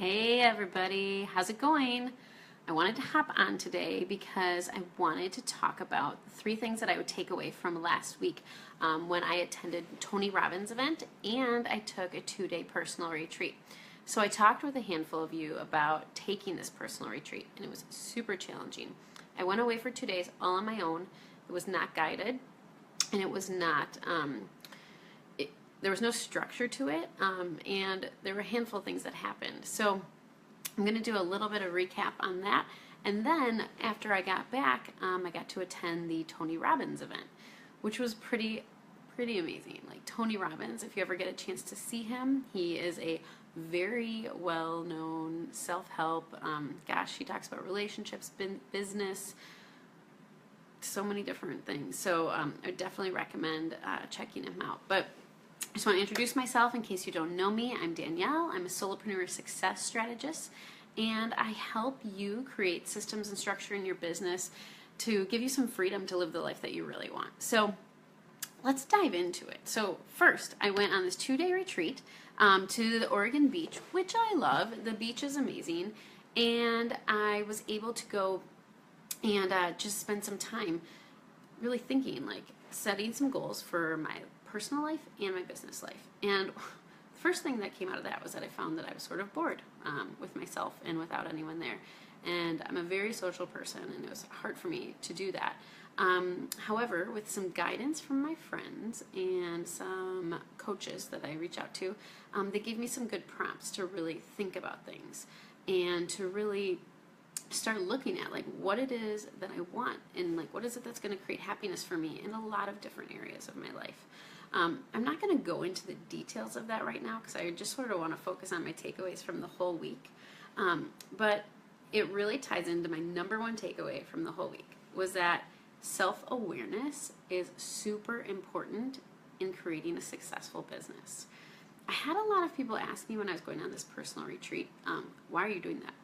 Hey everybody, how's it going? I wanted to hop on today because I wanted to talk about the three things that I would take away from last week when I attended Tony Robbins' event and I took a 2-day personal retreat. So I talked with a handful of you about taking this personal retreat and it was super challenging. I went away for 2 days all on my own. It was not guided and it was not there was no structure to it, and there were a handful of things that happened. So I'm going to do a little bit of recap on that, and then after I got back, I got to attend the Tony Robbins event, which was pretty amazing. Like Tony Robbins, if you ever get a chance to see him, he is a very well-known self-help. Gosh, he talks about relationships, business, so many different things. So I would definitely recommend checking him out. But I just want to introduce myself in case you don't know me. I'm Danielle. I'm a solopreneur success strategist, and I help you create systems and structure in your business to give you some freedom to live the life that you really want. So let's dive into it. So first, I went on this 2-day retreat to the Oregon beach, which I love. The beach is amazing, and I was able to go and just spend some time really thinking, like setting some goals for my personal life and my business life. And the first thing that came out of that was that I found that I was sort of bored with myself and without anyone there. And I'm a very social person, and it was hard for me to do that. However, with some guidance from my friends and some coaches that I reach out to, they gave me some good prompts to really think about things and to really start looking at like what it is that I want and like what is it that's going to create happiness for me in a lot of different areas of my life. I'm not going to go into the details of that right now because I just sort of want to focus on my takeaways from the whole week. But it really ties into my number one takeaway from the whole week was that self-awareness is super important in creating a successful business. I had a lot of people ask me when I was going on this personal retreat, why are you doing that?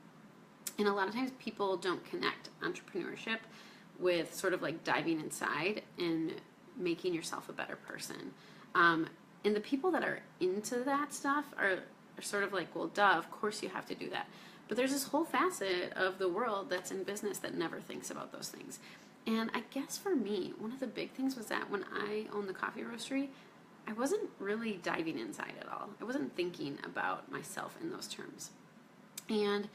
And a lot of times people don't connect entrepreneurship with sort of like diving inside and making yourself a better person. And the people that are into that stuff are sort of like, well, duh, of course you have to do that. But there's this whole facet of the world that's in business that never thinks about those things. And I guess for me, one of the big things was that when I owned the coffee roastery, I wasn't really diving inside at all. I wasn't thinking about myself in those terms. And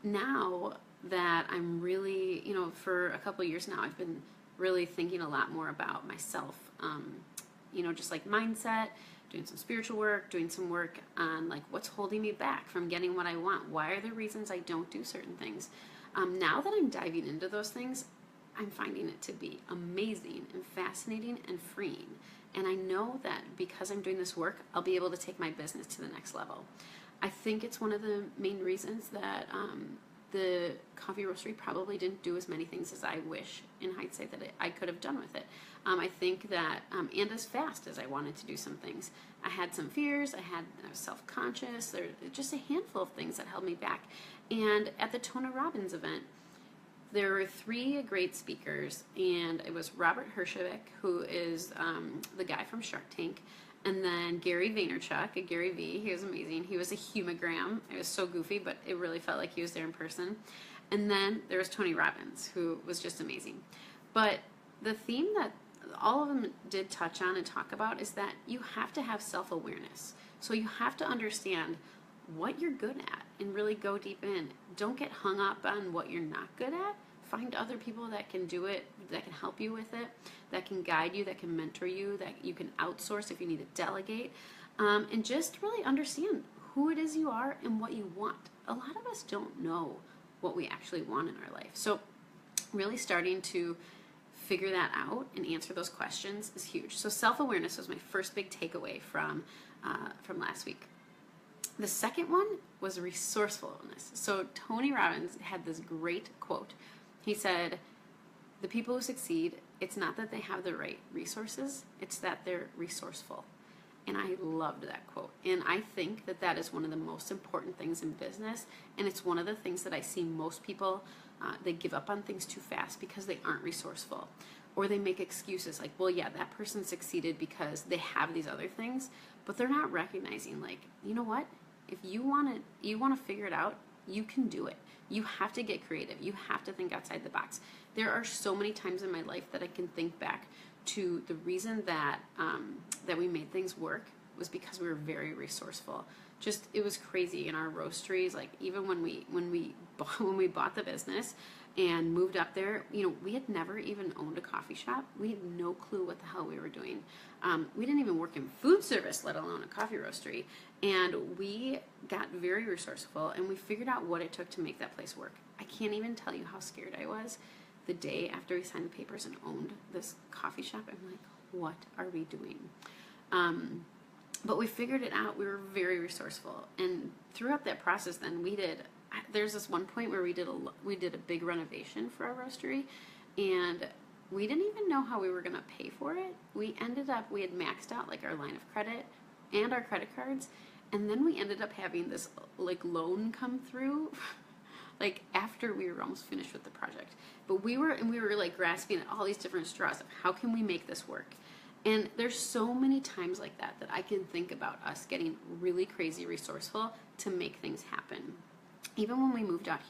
now that I'm really, for a couple of years now, I've been really thinking a lot more about myself, just like mindset, doing some spiritual work, doing some work on like what's holding me back from getting what I want. Why are there reasons I don't do certain things? Now that I'm diving into those things, I'm finding it to be amazing and fascinating and freeing. And I know that because I'm doing this work, I'll be able to take my business to the next level. I think it's one of the main reasons that the coffee roastery probably didn't do as many things as I wish in hindsight that I could have done with it. I think that, and as fast as I wanted to do some things. I had some fears, I was self-conscious, there were just a handful of things that held me back. And at the Tony Robbins event, there were 3 great speakers, and it was Robert Herjavec, who is the guy from Shark Tank, and then Gary Vaynerchuk, Gary V, he was amazing. He was a humogram. It was so goofy, but it really felt like he was there in person. And then there was Tony Robbins, who was just amazing. But the theme that all of them did touch on and talk about is that you have to have self-awareness. So you have to understand what you're good at and really go deep in. Don't get hung up on what you're not good at. Find other people that can do it, that can help you with it, that can guide you, that can mentor you, that you can outsource if you need to delegate, and just really understand who it is you are and what you want. A lot of us don't know what we actually want in our life. So really starting to figure that out and answer those questions is huge. So self-awareness was my first big takeaway from last week. The second one was resourcefulness. So Tony Robbins had this great quote. He said, the people who succeed, it's not that they have the right resources, it's that they're resourceful. And I loved that quote. And I think that that is one of the most important things in business. And it's one of the things that I see most people, they give up on things too fast because they aren't resourceful. Or they make excuses like, well, yeah, that person succeeded because they have these other things, but they're not recognizing like, you know what? If you want to figure it out, you can do it. You have to get creative. You have to think outside the box. There are so many times in my life that I can think back to the reason that that we made things work was because we were very resourceful. Just, it was crazy in our roasteries. Like, even when we bought the business and moved up there, we had never even owned a coffee shop. We had no clue what the hell we were doing. We didn't even work in food service, let alone a coffee roastery. And we got very resourceful, and we figured out what it took to make that place work. I can't even tell you how scared I was the day after we signed the papers and owned this coffee shop. I'm like, what are we doing? But we figured it out. We were very resourceful, and throughout that process, then there's this one point where we did a big renovation for our roastery, and we didn't even know how we were going to pay for it. We had maxed out like our line of credit and our credit cards, and then we ended up having this like loan come through like after we were almost finished with the project. But we were like grasping at all these different straws of how can we make this work. And there's so many times like that I can think about us getting really crazy resourceful to make things happen. Even when we moved out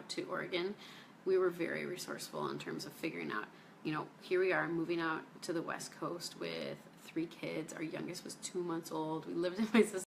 to Oregon, we were very resourceful in terms of figuring out, here we are moving out to the West Coast with 3 kids. Our youngest was 2 months old. We lived in my sister's